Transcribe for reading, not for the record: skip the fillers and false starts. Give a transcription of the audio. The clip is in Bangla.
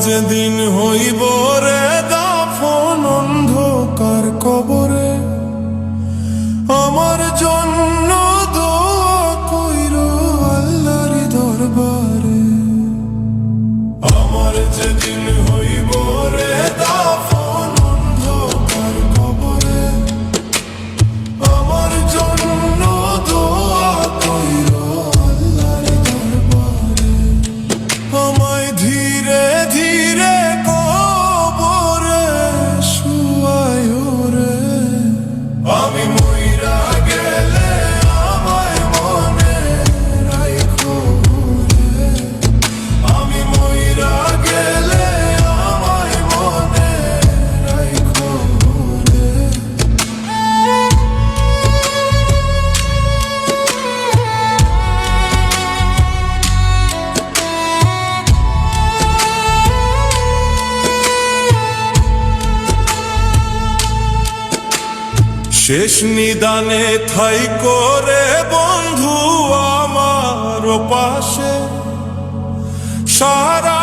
যেদিন হইব রে দাফন অন্ধকার কবরে, আমার জন্য দোয়া কইরো আল্লাহর দরবারে। আমার যেদিন হইব রে দাফন অন্ধকার কবরে, আমার জন্য দোয়া কইরো আল্লাহর দরবারে। আমায় ধীরে ধীরে কবরে শুয়ায়ো রে, আমি মইরা গেলে আমায় মনে রাইখো রে, আমি মইরা গেলে আমায় মনে রাইখো রে। শেষ নিদানে থাই করে বন্ধু আমার পাশে, সারা